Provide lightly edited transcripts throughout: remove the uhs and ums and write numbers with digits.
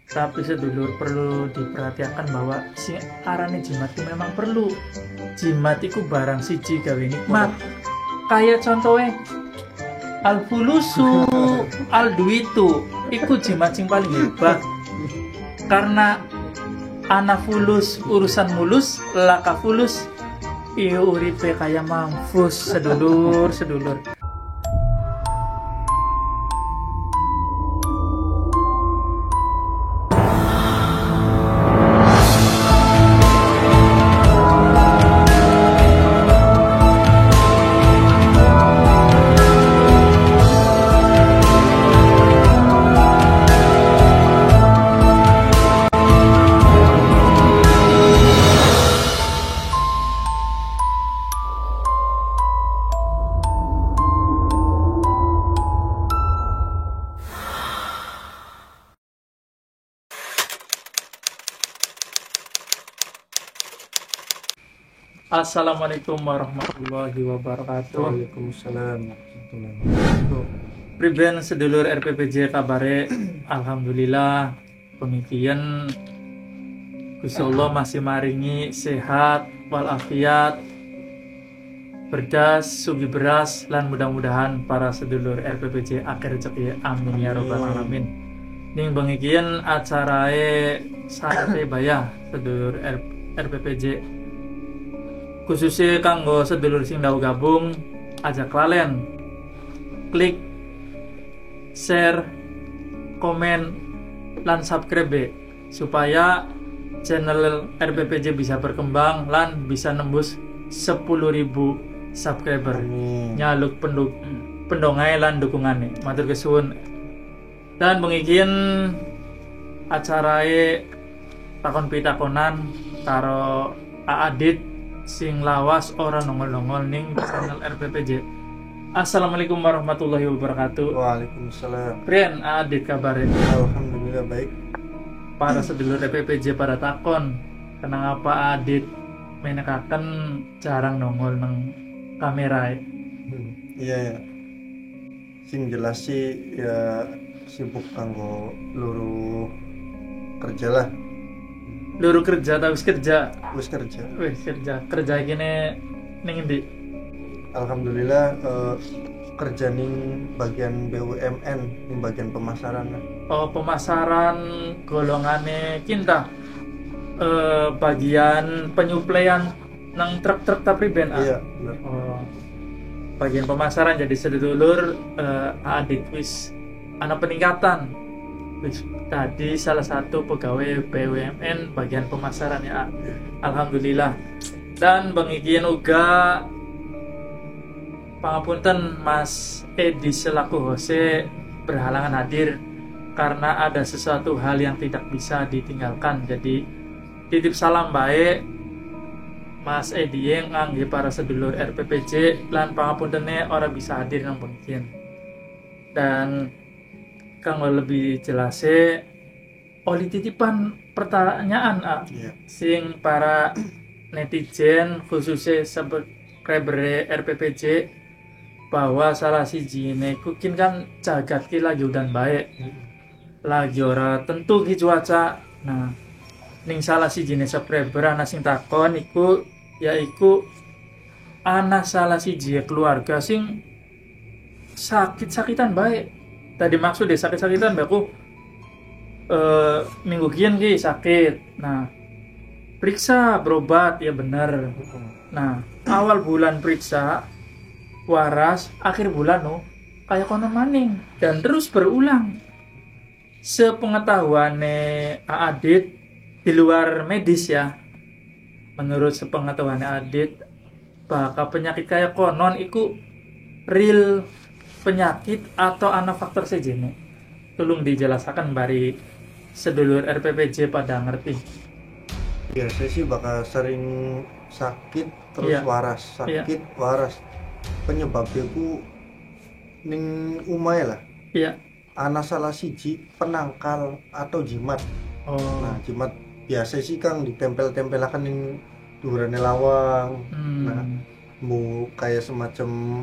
Tapi sedulur perlu diperhatikan bahwa si arane jimat itu memang perlu. Jimat itu barang siji gawe nikmat. Kayak contohnya al-fulusu al-duitu iku jimat sing paling hebat. Karena ana fulus urusan mulus, laka fulus iyo uripe kaya mampus sedulur. Assalamualaikum warahmatullahi wabarakatuh. Waalaikumsalam warahmatullahi wabarakatuh. Priben sedulur RPPJ kabare alhamdulillah pemikian Gusti Allah masih maringi sehat walafiat berdas sugi beras lan mudah-mudahan para sedulur RPPJ akhir rezeki amin ya robbal alamin. Ning bengikian acarae sate bayah sedulur RPPJ khususnya kanggo sedulur sing tau gabung ajak kalian klik share komen lan subscribe supaya channel RPPJ bisa berkembang lan bisa nembus 10.000 subscriber. Nyaluk pendongai lan dukungane matur kesuwun. Dan bengikin acarae takon pitakonan karo Aadit sing lawas ora nongol-nongol ning channel RPPJ. Assalamualaikum warahmatullahi wabarakatuh. Waalaikumsalam. Prian Adit kabare. Alhamdulillah baik. Para sedulur RPPJ pada takon kenapa Adit menekaken jarang nongol nang kamera. Iya ya. Sing jelas sih ya sibuk kanggo luru kerja lah. Luru kerja tapi kerja. Wis kerja. Kerja gini ning endi? Alhamdulillah kerja ning bagian BUMN, ning bagian pemasaran. Oh, pemasaran golongane kinta. Bagian penyuplaian nang truk-truk tapi ben. Iya, benar. Oh. Bagian pemasaran jadi sedulur Adit wis ana peningkatan. Wis tadi salah satu pegawai BUMN bagian pemasaran ya. Alhamdulillah. Dan bengikian uga pangapunten Mas Edi selaku Hose berhalangan hadir karena ada sesuatu hal yang tidak bisa ditinggalkan. Jadi titip salam baik Mas Edi yang ngangge para sedulur RPPJ lan pangapuntene ora bisa hadir nang bengikian. Dan kanggo lebih jelasnya oli titipan pertanyaan Iya. sing para netizen khususnya subscriber RPPJ bahwa salah siji iku kan jagat ki lagi udan baik lagi ora tentu ki cuaca. Nah ning salah siji subscriber ana sing takon iku yaiku ana salah siji keluarga sing sakit-sakitan baik. Tadi maksud deh sakit-sakitan aku minggu kian ki sakit. Nah periksa berobat ya bener. Nah awal bulan periksa waras, akhir bulan kayak konon maning dan terus berulang. Sepengetahuannya Adit di luar medis ya, menurut sepengetahuannya Adit bakal penyakit kayak konon itu real penyakit atau ana faktor sejene. Tolong dijelaskan bari sedulur RPPJ pada ngerti. Biasanya sih bakal sering sakit terus Iya. waras, waras. Penyebabnya ku ning umai lah. Iya. Ana salah siji penangkal atau jimat. Oh. Nah, jimat biasa sih Kang ditempel-tempelakan ning durane lawang. Nah, mu kayak semacam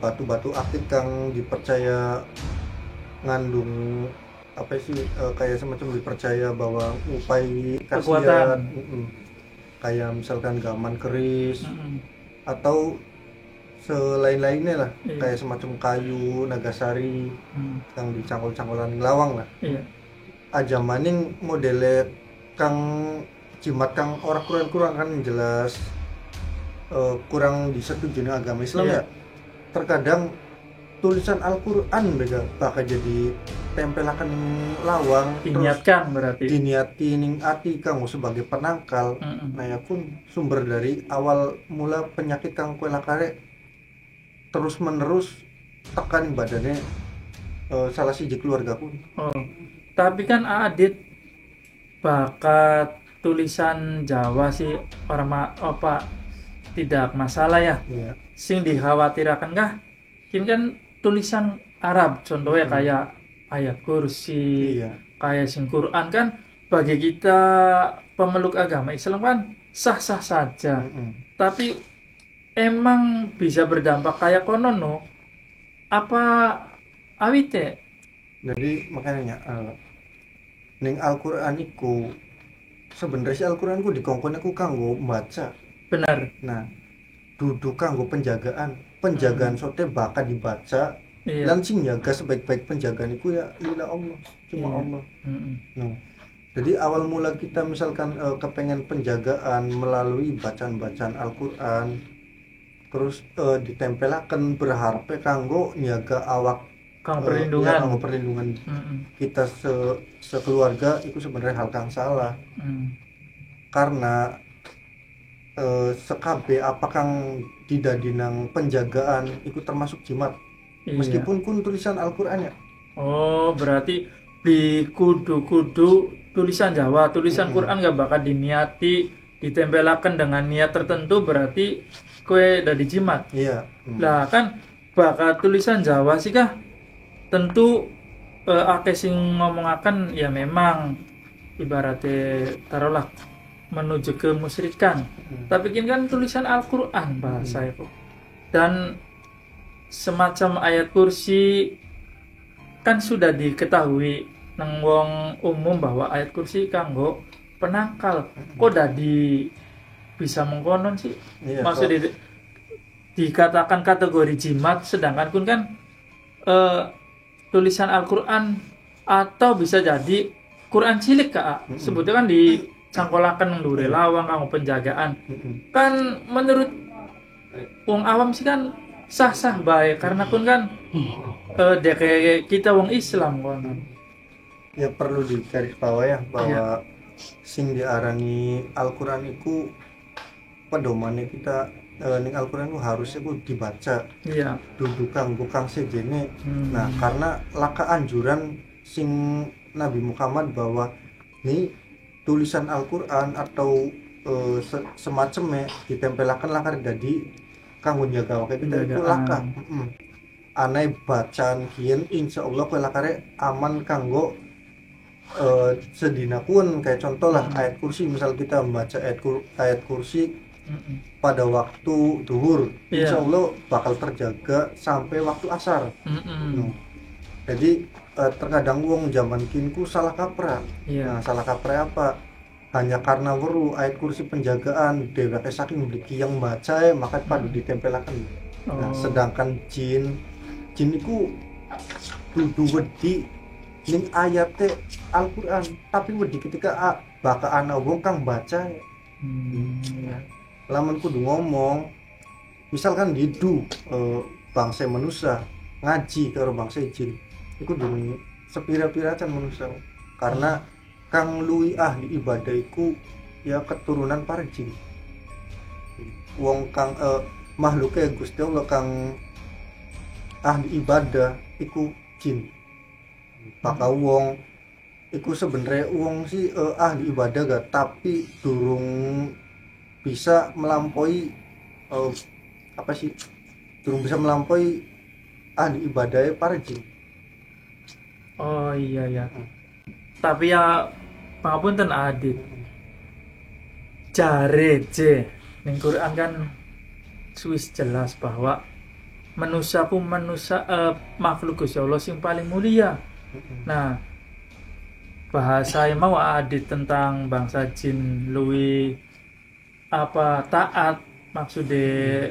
batu-batu aktif kang dipercaya ngandung apa sih kayak semacam dipercaya bahwa ngupai Kekuatan. khasiat, kayak misalkan gaman keris Mm-mm. atau selain-lainnya lah, Iya. kayak semacam kayu nagasari Hmm. yang dicangkul-cangkulan lawang lah. Iya. Aja maning modele kang jimat kang ora kurang-kurang kan jelas kurang disetujui agama Islam Iya. ya. Terkadang tulisan Al-Qur'an bakal jadi tempelakan lawang Diniatkan berarti. diniati ning ati kang sebagai penangkal. Mm-mm. Nah ya pun sumber dari awal mula penyakit kang kue lakare terus menerus tekan badannya salah siji keluarga pun. Oh, tapi kan Adit bakat tulisan Jawa sih apa tidak masalah ya. Iya. Sing dikhawatirkan kah? Kini kan tulisan Arab contohnya kayak ayat kursi, Iya. kayak sing Quran kan bagi kita pemeluk agama Islam kan sah-sah saja. Tapi emang bisa berdampak kayak konon no? Apa awite? Jadi makanya ning Al-Qur'an iku sebenarnya sih Al-Qur'an ku dikongkon aku kanggo baca. Benar. Nah, duduk kanggo penjagaan sote bakal dibaca. Iya. Dan sing jaga sebaik-baik penjagaan itu ya lillah Allah, cuma Iya. Allah. Nah, jadi awal mula kita misalkan kepengen penjagaan melalui bacaan-bacaan Al-Qur'an, terus ditempelaken berharap kanggo nyaga awak Kang ya, perlindungan. kanggo perlindungan kita sekeluarga itu sebenarnya hal kang salah. Karena sekabe apa kang didadinang penjagaan itu termasuk jimat. Iya. Meskipun kun tulisan Al-Qur'an ya. Oh, berarti di kudu-kudu tulisan Jawa, tulisan Quran gak bakal diniati ditempelakan dengan niat tertentu berarti kue udah dijimat. Iya. Lah kan bakal tulisan Jawa sih kah? Tentu akeh sing ngomongaken ya memang ibaratnya taruhlah menuju ke musyrikan. Tapi kini kan tulisan Al-Qur'an bahasa itu. Dan semacam ayat kursi kan sudah diketahui nang wong umum bahwa ayat kursi kanggo penangkal. Kok dadi bisa mengkonon sih? Iya, Maksudnya dikatakan kategori jimat sedangkan kun kan tulisan Al-Qur'an atau bisa jadi Quran cilik Kak. Sebutnya kan dicangkolaken ndure lawang kanggo penjagaan. Kan menurut wong awam sih kan sah-sah baik karena pun kan kayak kita wong Islam kan. Ya perlu digaris bawah ya bahwa sing diarani Al-Qur'an itu pedomannya kita ning Al-Qur'an itu harusnya ku dibaca. Iya. Duduk kanggo kang sejene. Nah, karena laka anjuran sing Nabi Muhammad bahwa nih tulisan Al-Qur'an atau semacamnya ditempelakan lakar jadi kanggo njaga awake kita itu laka. Anai bacaan kian insyaallah kowe lakare aman kanggo sedina pun kayak contoh lah ayat kursi, misal kita membaca ayat kursi pada waktu duhur, insyaallah bakal terjaga sampai waktu asar. Jadi terkadang wong zaman kinku salah kaprah. Nah, salah kaprah apa? Hanya karena weru ayat kursi penjagaan dheweke saking mriki yang baca maka padu ditempelaken. Nah, sedangkan jin iku dudu wedi ning ayate Al-Qur'an, tapi wedi ketika bakal ana wong kang baca. Lamun kudu ngomong misalkan didu bangsa manusia ngaji karo bangsa jin iku durung sepira-piracan manusia, karena kang luwi ahli ibadah iku ya keturunan para jin. Wong kang makhluke Gusti Allah kang ahli ibadah iku jin. Maka wong iku sebenarnya wong sih ahli ibadah gak, tapi durung bisa melampaui durung bisa melampaui ahli ibadahnya para jin. Oh iya. Tapi ya pangapunten Adit. Jare ning Quran kan wis jelas bahwa manusia makhluk Gusti Allah sing paling mulia. Nah, bahasa yang mau adit tentang bangsa jin luwi apa taat maksudnya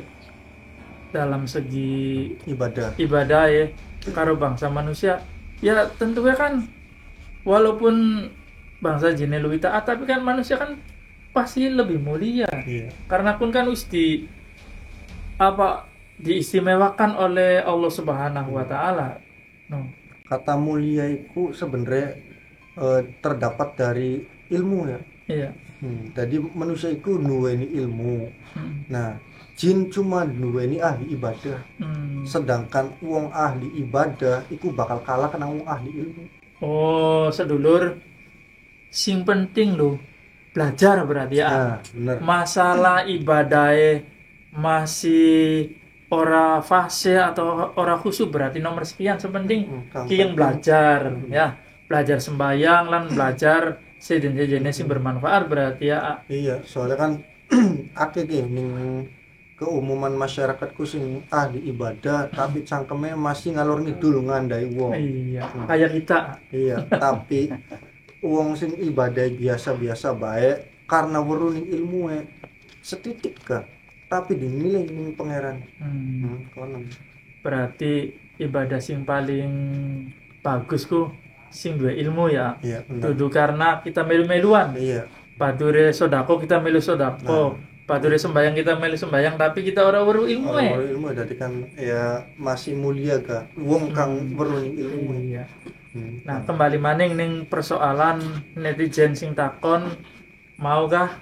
dalam segi ibadah ya karo bangsa manusia ya tentunya kan walaupun bangsa jin luwi taat tapi kan manusia kan pasti lebih mulia karena pun kan usti apa diistimewakan oleh Allah Subhanahu wa taala. No. Kata mulia itu sebenarnya terdapat dari ilmu ya. Iya. Jadi manusia itu nuweni ilmu. Nah, jin cuma nuweni ahli ibadah. Sedangkan wong ahli ibadah itu bakal kalah kena wong ahli ilmu. Oh, sedulur sing penting lo belajar berarti ya. Nah, bener. Masalah ibadahnya masih ora fase atau ora khusyuk berarti nomor sekian sepenting yang belajar ya belajar sembahyang lan belajar sejenis sing bermanfaat berarti ya. Iya soalnya kan akeh ning keumuman masyarakatku sing ahli ibadah tapi cangkeme masih ngalor ngidul ngandai wong. Iya kayak kita. Iya tapi wong sing ibadah biasa-biasa baik karena weruh ning ilmu setitik ka tapi dinilai ning pangeran. Berarti ibadah sing paling bagus ku sing duwe ilmu ya. Iya, Dudu karena kita melu-meluan. Iya. Padure sodako kita melu sodako. Padure sembayang kita melu sembayang tapi kita ora weruh ilmu ilmu dadi kan ya masih mulia ka wong kang weruh ning ilmu. Iya. Nah, kembali maning ning persoalan netizen sing takon maukah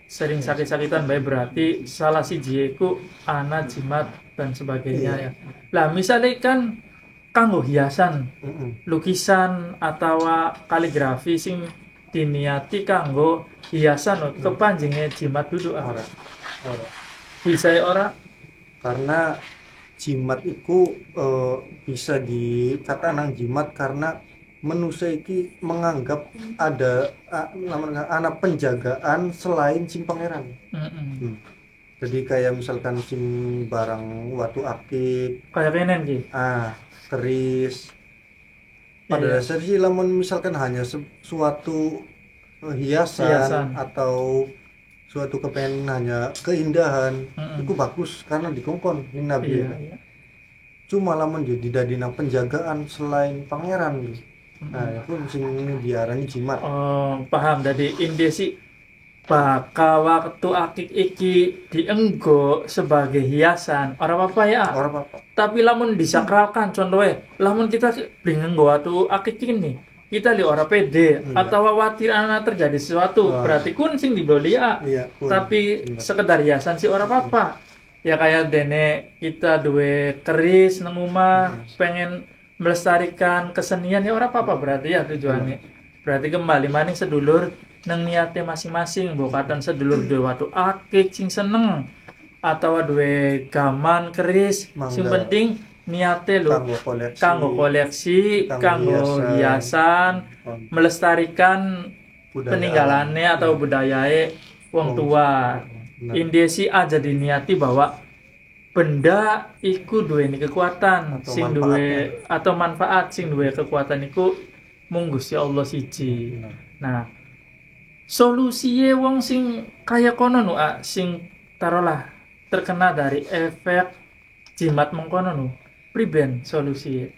sering sakit-sakitan baik berarti salah siji iku ana jimat dan sebagainya ya. Lah misalnya kan kanggo hiasan, lukisan atau kaligrafi sing diniati kanggo hiasan kepanjinge jimat duduk ora. Bisa ora karena jimat iku bisa dikata nang jimat karena manusia iki menganggap ada anak penjagaan selain sing pangeran. Jadi kayak misalkan sing barang watu akik kayak kenen ki. Keris. Pada dasarnya sih lamun misalkan hanya suatu hiasan atau suatu kepengen hanya keindahan itu bagus karena dikongkon ning nabi. Cuma lamun jadi dadina penjagaan selain pangeran. Nah, itu sing diarani jimat. Oh, paham. Jadi inti sih bakal waktu akik iki dienggo sebagai hiasan ora apa-apa ya. Ora apa-apa. Tapi lamun disakralkan contohnya, lamun kita ngenggo waktu akik ini, kita li ora pede atau khawatir ana terjadi sesuatu, berarti kun sing dibeli ya. Tapi sekedar hiasan sih ora apa-apa. Ya kayak dene kita duwe keris nang omah pengen melestarikan kesenian ya ora apa-apa berarti ya tujuannya. Berarti kembali maning sedulur nang niate masing-masing bokatan sedulur duwe watu akik sing seneng atau duwe gaman keris sing penting niate lho kanggo koleksi, kanggo hiasan, melestarikan peninggalannya atau budayae wong tua. Indesi aja diniati bahwa benda iku duweni kekuatan atau sing duwe atau manfaat sing duwe kekuatan iku mung Gusti Allah siji. Nah, solusinya wong sing kaya kono nu sing taruhlah terkena dari efek jimat mengkono nu priben solusinya.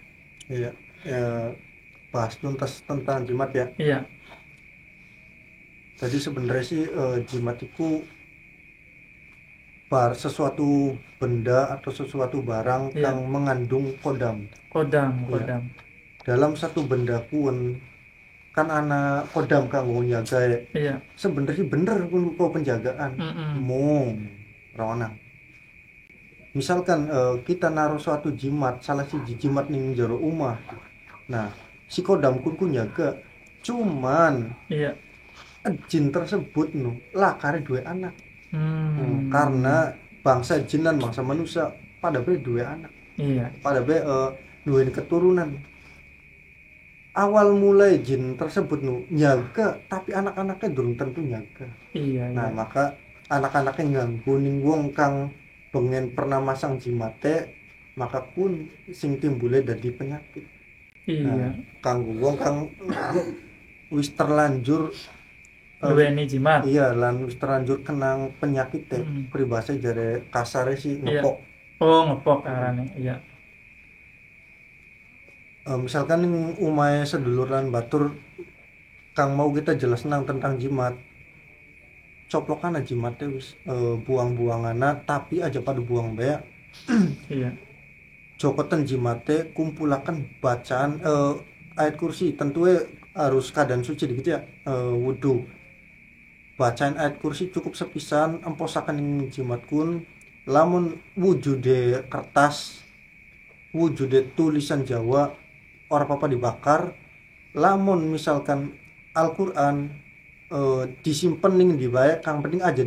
Iya, bahas tuntas tentang jimat ya. Iya. Jadi sebenarnya sih jimat itu sesuatu benda atau sesuatu barang yang mengandung kodam. Dalam satu benda pun kan ana kodam kanggo njaga. Sebenarnya bener kok penjagaan. Rawana. Misalkan kita naruh suatu jimat, salah siji jimat ning jero omah. Nah, si kodam kun njaga. Cuman jin tersebut kare duwe anak. Karena bangsa jin dan bangsa manusia pada duwe anak. Pada duwe keturunan. Awal mulai jin tersebut nyaga tapi anak-anaknya durung tentu nyaga. Nah, maka anak-anaknya nganggo ning wong kang pengen pernah masang jimate, maka pun sing timbule dadi penyakit. Nah, kanggo wong kang wis terlanjur duweni jimat. iya lan wis terlanjur kenang penyakit peribahasa jare kasare sih Iya. ngepok. Oh, ngepok arane. Iya. Misalkan ning umahe sedulur lan batur kang mau kita jelas tentang jimat, coplokan aja jimatnya wis buang-buangana tapi aja pada buang beak. Iya. Jokotan jimate kumpulakan bacaan ayat kursi, tentunya harus keadaan suci dikit ya, wudu bacaan ayat kursi cukup sepisan emposakan yang jimat kun, lamun wujude kertas wujude tulisan Jawa ora apa-apa dibakar. Lamun misalkan Al-Quran disimpen ning di bae kang penting aja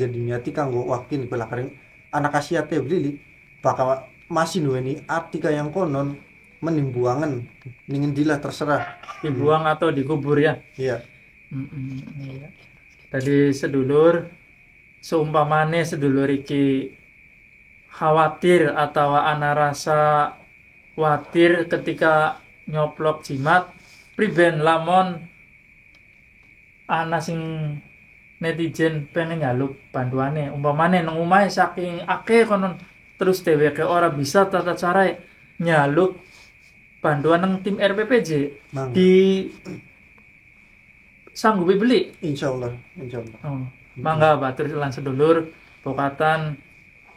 diniati kanggo wakin pelakaring anak asiate beli bakal masih duweni arti yang konon menimbuangan ningin dilah terserah Dibuang atau dikubur ya. iya. Iya. Tadi sedulur seumpamane sedulur iki khawatir atau ana rasa khawatir ketika nyoplok jimat, priben lamun ana sing netizen pengen nyaluk bantuane, umpamane nang omahe saking akeh konon terus dheweke ora bisa tata cara nyaluk bantuan nang tim RPPJ Mangga. di sanggupi beli. Insyaallah. Oh, mangga batur lan sedulur pokatan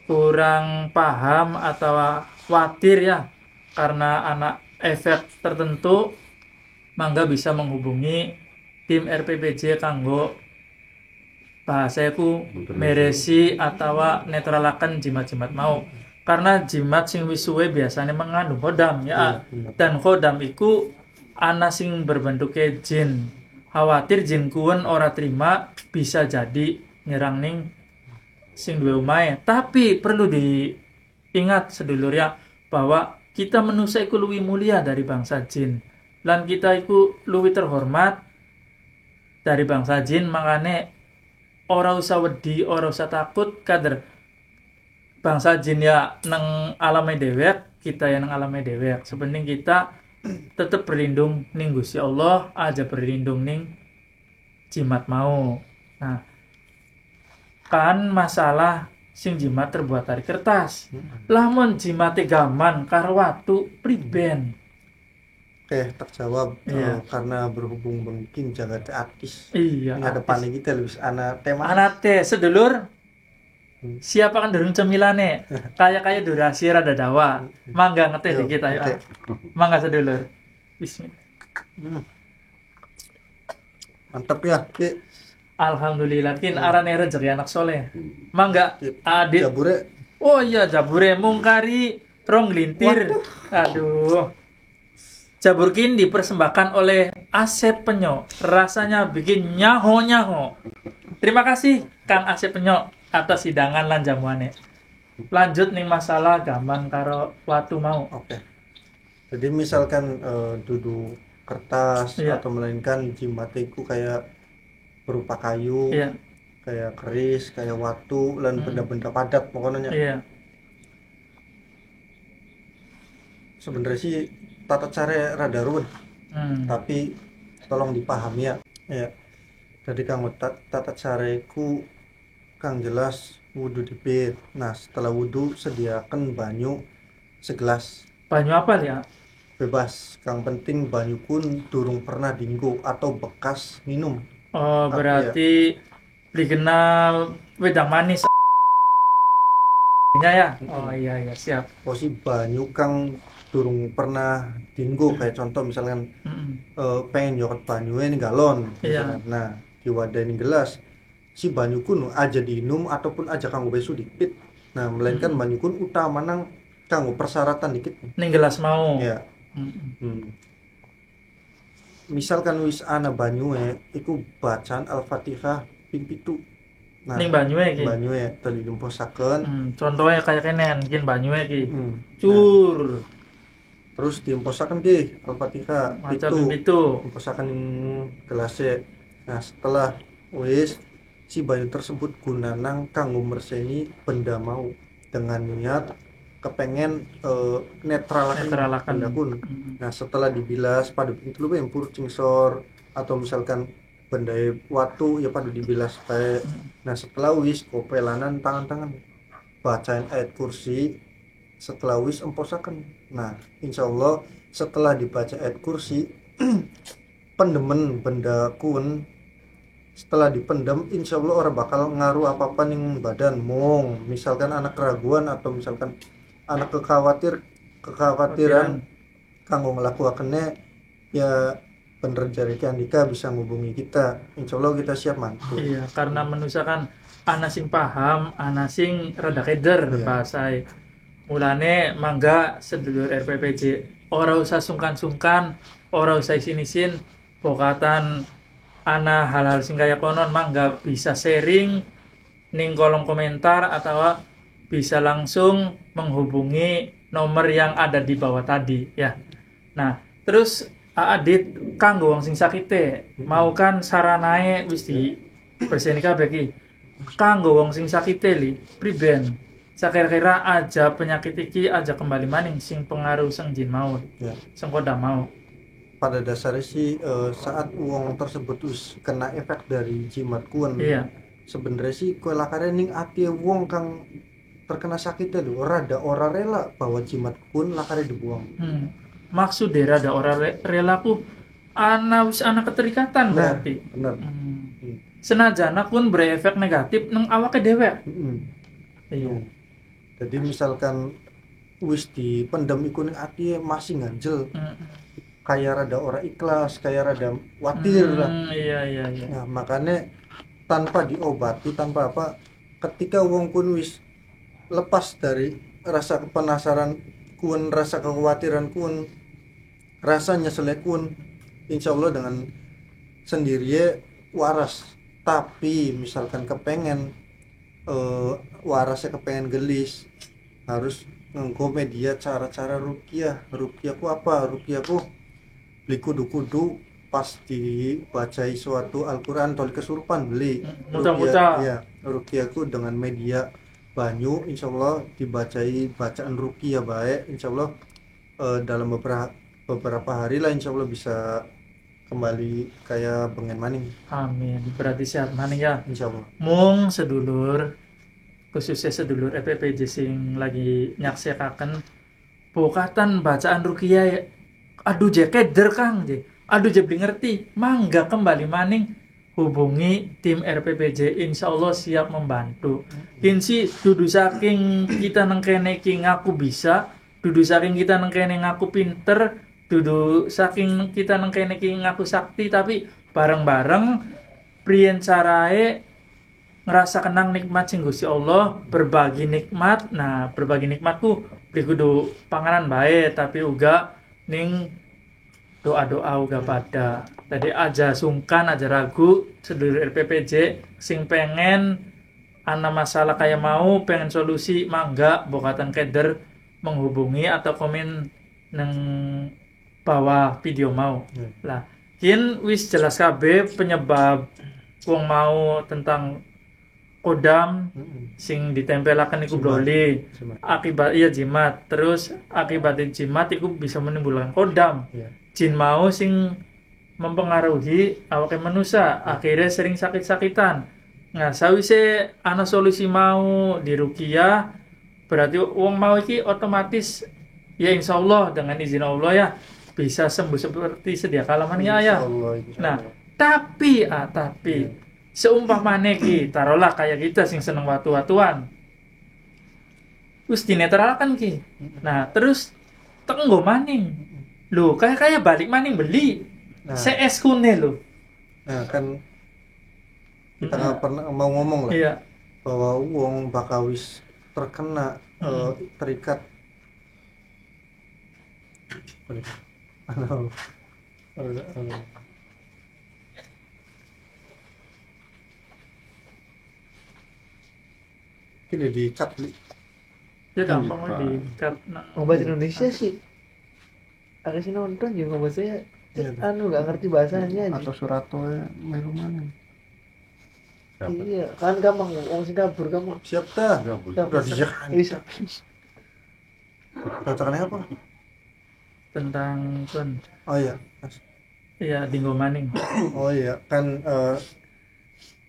kurang paham atau khawatir ya karena anak efek tertentu, mangga bisa menghubungi tim RPPJ kanggo bahasaku meresi atau netralakan jimat-jimat mau. Karena jimat sing wis suwe biasanya mengandung kodam ya. Dan kodam iku ana sing berbentuknya jin. Khawatir jin kuwen ora terima bisa jadi nyerang ning sing duwe omahe. Tapi perlu diingat sedulur ya bahwa kita manusia iku luwih mulia dari bangsa jin. Lan kita iku luwih terhormat dari bangsa jin, makane ora usah wedi, ora usah takut kader bangsa jin ya nang alame dewek, kita ya nang alame dewek. Sepenting kita tetap berlindung ning Gusti Allah, aja berlindung ning jimat mau. Nah, kan masalah sing jimat terbuat dari kertas. Lamun jimate gaman karo watu priben. Oke, terjawab. Iya. Karena berhubung mungkin jagat artis. Iya. Ada depan kita lebih anak tema. Anate sedulur. Siapa kan durung cemilane? Kaya durasi rada dawa. Mangga ngeteh dikit ayo. Mangga sedulur. Bismillah. Mantap ya, Ki. Alhamdulillah kin arane rezeki anak soleh. Mangga adit. Jabure. Oh iya jabure mungkari rong lintir. Aduh. Jabur kin dipersembahkan oleh Asep Penyo. Rasanya bikin nyaho-nyaho. Terima kasih Kang Asep Penyo atas hidangan lan jamuane. Lanjut nih masalah gaman karo watu mau. Oke. Jadi misalkan duduk kertas Iya. atau melainkan jimatiku kayak berupa kayu, Iya. kayak keris, kayak watu, dan benda-benda padat pokoknya. Iya. Sebenarnya sih tata cara rada ruwet, tapi tolong dipahami ya. Ya. Jadi kang tata caraku kang jelas wudu dipit. Nah setelah wudu sediakan banyu segelas. Banyu apa ya? Bebas, kang penting banyu pun durung pernah dinggo atau bekas minum. Oh berarti dikenal wedang manis ya. Oh iya siap. Posisi banyu kang durung pernah dinggo, kayak contoh misalkan pengen nyokot banyu ini galon Iya. nah diwadahin gelas si banyu kun aja diinum ataupun aja kanggo besu dikit. Nah melainkan banyu kun utama nang kanggo persyaratan dikit Ning gelas mau. ya. Misalkan wis ana banyue iku bacaan Al-Fatihah ping 7. Nah Ning banyue iki. banyue tadi dimposaken. Contohnya kayak kenen mungkin banyue iki. Cur. Terus dimposaken ki Al-Fatihah Macam itu itu. dimposaken gelasnya. Nah setelah wis si banyu tersebut gunanang kanggo merseni benda mau dengan niat kepengen netralakan benda kun. Nah setelah dibilas pada pintu lu empur cingsor atau misalkan benda watu ya pada dibilas baik. Nah setelah wis kopelanan tangan-tangan bacain ayat kursi, setelah wis emposaken. Nah insyaallah setelah dibaca ayat kursi pendemen benda kun, setelah dipendem insyaallah orang bakal ngaruh apa-apa ning badan mung misalkan anak keraguan atau misalkan anak kekhawatiran kanggo ngelakuakannya ya bener jari Andika bisa ngubungi kita, insyaallah kita siap mantu. Iya, karena menusakan ana sing paham, ana sing rada keder bahasa. Mulane mangga sedulur RPPJ ora usah sungkan-sungkan, ora usah isin-isin pokatan ana hal-hal sing kaya konon mangga bisa sharing ning kolom komentar atau bisa langsung menghubungi nomor yang ada di bawah tadi ya. Nah, terus Adit kanggo wong sing sakite mau kan saranae wis di perseni kabeh iki. Kanggo wong sing sakite li priben sakira-kira aja penyakit iki aja kembali maning sing pengaruh sang jin mau ya. Sing kodam mau. Pada dasarnya sih saat wong tersebut us kena efek dari jimat kuan. Iya. Sebenarnya sih kue lakare ning ati wong kang terkena sakit lho rada ora rela bahwa jimat kun lakare dibuang. Maksud rada ora rela ku ana wis ana keterikatan berarti. Bener. Senajan pun berefek negatif nang awake dhewe. Iya. Jadi misalkan wis dipendem iku ning ati masih ganjel. Kayak rada ora ikhlas, kayak rada khawatir lah. Iya. Nah, makanya tanpa diobati, tanpa apa, ketika wong kun wis lepas dari rasa penasaran kun, rasa kekhawatiran kun, rasanya selekun, insyaallah dengan sendirinya waras. Tapi misalkan kepengen warasnya kepengen gelis, harus ngengko media cara-cara ruqyah. Ruqyah ku apa? Ruqyah ku beli kudu-kudu pas dibacai suatu Al-Quran atau kesurupan beli muta-muta ya. Ruqyah ku dengan media banyu insyaallah dibacai bacaan ruqyah baik insyaallah dalam beberapa hari lah insyaallah bisa kembali kayak bengen maning. Amin. Berarti sehat maning ya insyaallah. Mung sedulur khususnya sedulur EPPJ sing lagi nyaksekaken pokatan bacaan ruqyah aduh je keder Kang je. Aduh je beli ngerti. Mangga kembali maning hubungi tim RPPJ insyaallah siap membantu. Kinsi dudu saking kita nang kene iki ngaku bisa, dudu saking kita nang kene ngaku pinter, dudu saking kita nang kene iki ngaku sakti tapi bareng-bareng priyen carae ngerasa kenang nikmat sing Gusti Allah, berbagi nikmat. Nah, berbagi nikmatku beli kudu panganan bae tapi uga ning doa-doa uga pada. Tadi aja sungkan, aja ragu sedulur RPPJ sing pengen ana masalah kayak mau, pengen solusi mangga bokatan keder menghubungi atau komen nang bawah video mau. Lah, kin wis jelas kabeh penyebab wong mau tentang kodam sing ditempelaken iku broli akibat jimat. Terus akibat jimat iku bisa menimbulkan kodam. Jin mau sing mempengaruhi awake manusia akhirnya sering sakit-sakitan. Nah sawise ana solusi mau di ruqyah berarti wong mau iki otomatis ya insyaallah dengan izin Allah ya bisa sembuh seperti sedia kala mania ya. Nah tapi seumpamane ki taruhlah kayak kita sing seneng watu-watuan terus dinetralkan ki. Nah terus tenggo maning lho kayak balik maning beli CS kune lho. Nah kan kita nggak pernah mau ngomong lah iya. Bahwa wong bakal wis terkena terikat ini dicat ya gampang dicat. Obat Indonesia sih ada sih nonton juga obat saya nggak ngerti bahasanya aja. Atau surato melu mana. Iya kan gampang orang Singapura gampang. Siap dah. Udah dijakan. Bisa. Bacaannya apa? Tentang pun. Oh iya. Iya, dinggo maning. Oh iya, kan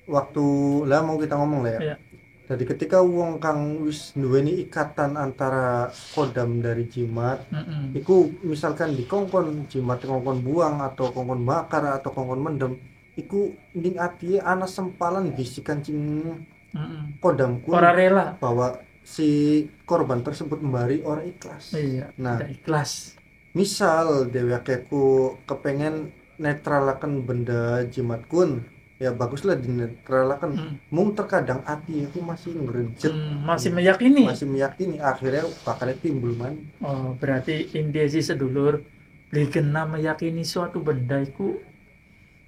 waktu lah mau kita ngomong lah ya. Iya. Jadi ketika wong kang wis duweni ikatan antara kodam dari jimat, Mm-mm. iku misalkan dikongkon jimat kongkon buang atau kongkon bakar atau kongkon mendem, iku ning atiye ana sempalan bisikan cing Mm-mm. kodamku Ora rela. bahwa si korban tersebut membari orang ikhlas. Iya, Nah, tidak ikhlas. misal dewekeku kepengen netralakan benda jimat kun, ya baguslah dinetralakan. Mung terkadang hati itu masih ngerejet, Masih meyakini. masih meyakini, akhirnya bakal timbul man. Oh, berarti india sih sedulur beli kena meyakini suatu benda itu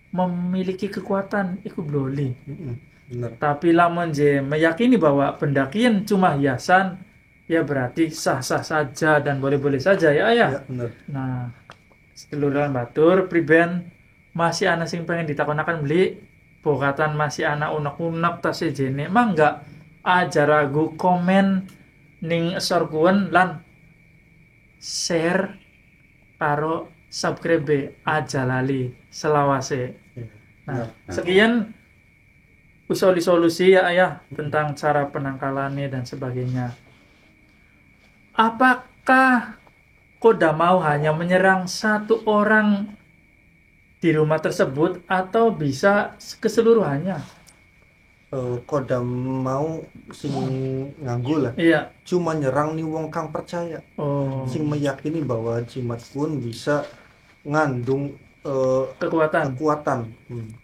memiliki kekuatan iku bloli. Bener. Tapi lamun je meyakini bahwa benda kian cuma hiasan, ya berarti sah-sah saja dan boleh-boleh saja ya ayah. Ya, bener. Nah, seduluran batur priben masih ana sing pengen ditakonakan beli bokatan masih ana unek-unek tas jene mangga aja ragu komen ning sorkuan lan share karo subscribe aja lali selawase. Nah, sekian solusi ya ayah tentang cara penangkalannya dan sebagainya. Apakah Koda mau hanya menyerang satu orang di rumah tersebut atau bisa keseluruhannya? Kodam mau sing nganggu lah, Iya. cuma nyerang nih wong kang percaya, sing meyakini bahwa jimat pun bisa ngandung kekuatan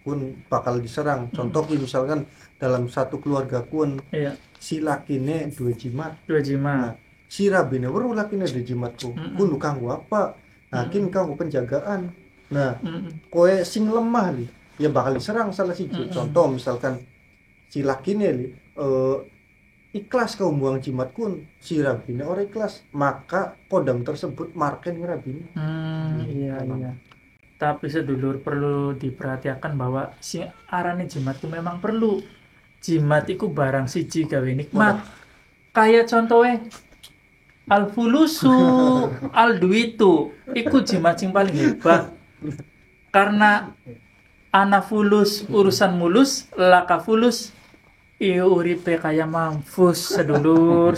pun bakal diserang. Contoh misalkan dalam satu keluarga pun iya. si lakine dua jimat, Nah, si rabine weru lakine dua jimatku kun kanggo apa, nah kin kanggo penjagaan. Nah kowe sing lemah li ya bakal diserang salah siji. Contoh misalkan si lakine li ikhlas kau buang jimat kun, si rabine ora ikhlas, maka kodam tersebut marken rabine. Iya. Tapi sedulur perlu diperhatikan bahwa si arane jimat itu memang perlu. Jimat itu barang siji gawe nikmat. Kayak contohnya al-fulusu al-duitu iku jimat sing paling hebat. Karena ana fulus urusan mulus, laka fulus iu uripe kaya mampus sedulur.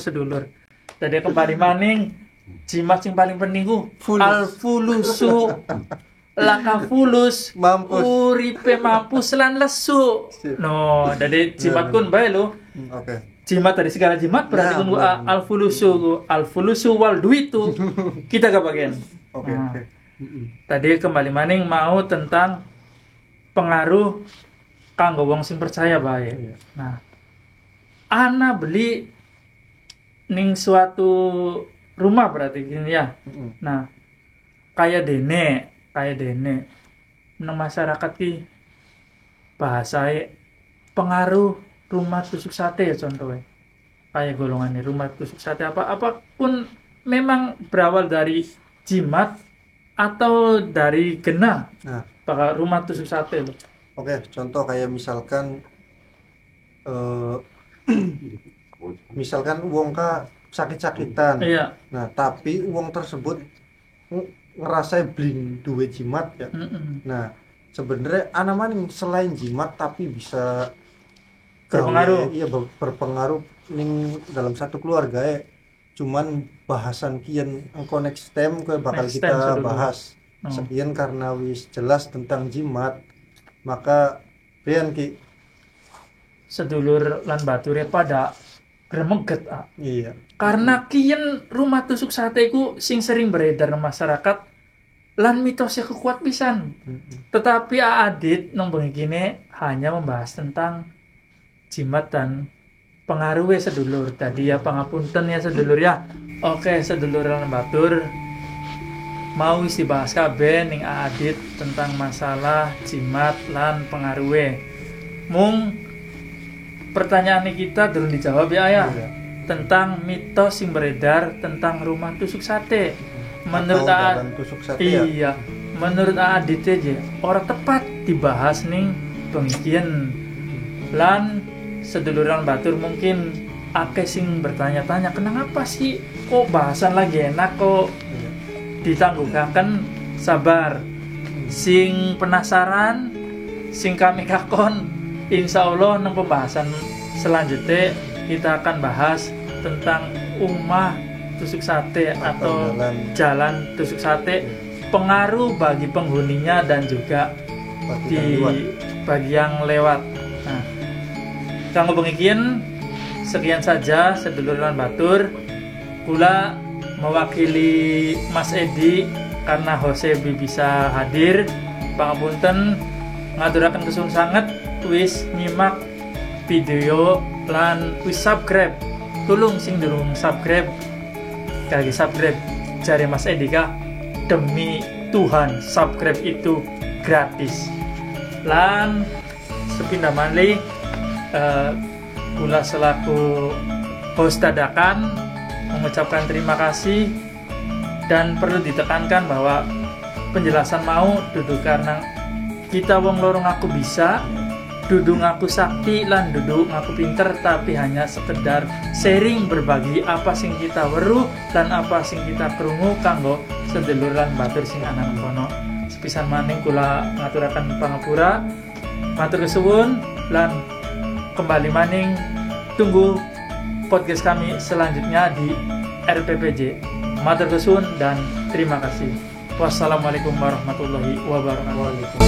Jadi kembali maning jimat sing paling penting ku al-fulusu laka fulus Mampus. uripe mampus lan lesu. No, jadi jimat kun bae lo. Oke. Jimat dari segala jimat berarti kun al-fulusu wal duitu. Kita gak bagian. Oke. Tadi kembali maning mau tentang pengaruh kanggo wong sing percaya bae. Iya. Nah, ana beli ning suatu rumah berarti gini ya. Nah, kayak dene nang masyarakat ki bahasane pengaruh rumah tusuk sate ya contohnya. Kayak golongannya rumah tusuk sate apapun memang berawal dari jimat atau dari genah. Nah, Bakal rumah tusuk sate loh. oke, contoh kayak misalkan misalkan wong ka sakit-sakitan. Iya. Nah, tapi wong tersebut ngerasa bling duwe jimat ya. Nah, sebenarnya ana maning selain jimat tapi bisa Berpengaruh. Iya, berpengaruh ning dalam satu keluarga ya. Cuman bahasan kian engko next time bakal Next time, kita sedulur. bahas. Sekian karena wis jelas tentang jimat, maka pian ki Sedulur lan bature pada gremeget. iya. Karena kian rumah tusuk sate ku sing sering beredar di masyarakat lan mitosnya kuat pisan. Tetapi Adit nang bengi kene hanya membahas tentang jimat dan pengaruhnya sedulur. Tadi ya pangapunten ya sedulur ya. Oke sedulur lan batur mau wis dibahas kabeh ning Adit tentang masalah jimat lan pengaruhnya. Mung pertanyaan kita belum dijawab ya ayah. Iya. Tentang mitos yang beredar tentang rumah tusuk sate. Menurut Atau dalam tusuk sate ya. iya, menurut Adit aja orang tepat dibahas nih pengikian. Lan seduluran batur mungkin akeh sing bertanya-tanya kenapa sih kok bahasan lagi enak kok ditangguhkan sabar. Sing penasaran, sing kami kakon, insya Allah nang pembahasan selanjutnya kita akan bahas tentang umah tusuk sate atau jalan tusuk sate, pengaruh bagi penghuninya dan juga bagi yang lewat. Nah, kanggo pengikin sekian saja sedulur lan batur. Kula mewakili Mas Edi karena Jose bisa hadir. Pangapunten ngaturaken kesuwun sanget wis nyimak video lan wis subscribe. Tulung sing durung subscribe kaki subscribe cari Mas Edi kah, demi Tuhan subscribe itu gratis. Lan sepindah malih kula selaku host dadakan mengucapkan terima kasih, dan perlu ditekankan bahwa penjelasan mau duduk karena kita wong loro ngaku bisa, duduk ngaku sakti lan duduk ngaku pinter, tapi hanya sekedar sharing berbagi apa sing kita weruh dan apa sing kita krungu kanggo sedulur lan batur sing ana kono. Sepisan maning kula ngaturaken pangapura, matur kesuwun lan kembali maning tunggu podcast kami selanjutnya di RPPJ. Matur kesuwun dan terima kasih. Wassalamualaikum warahmatullahi wabarakatuh.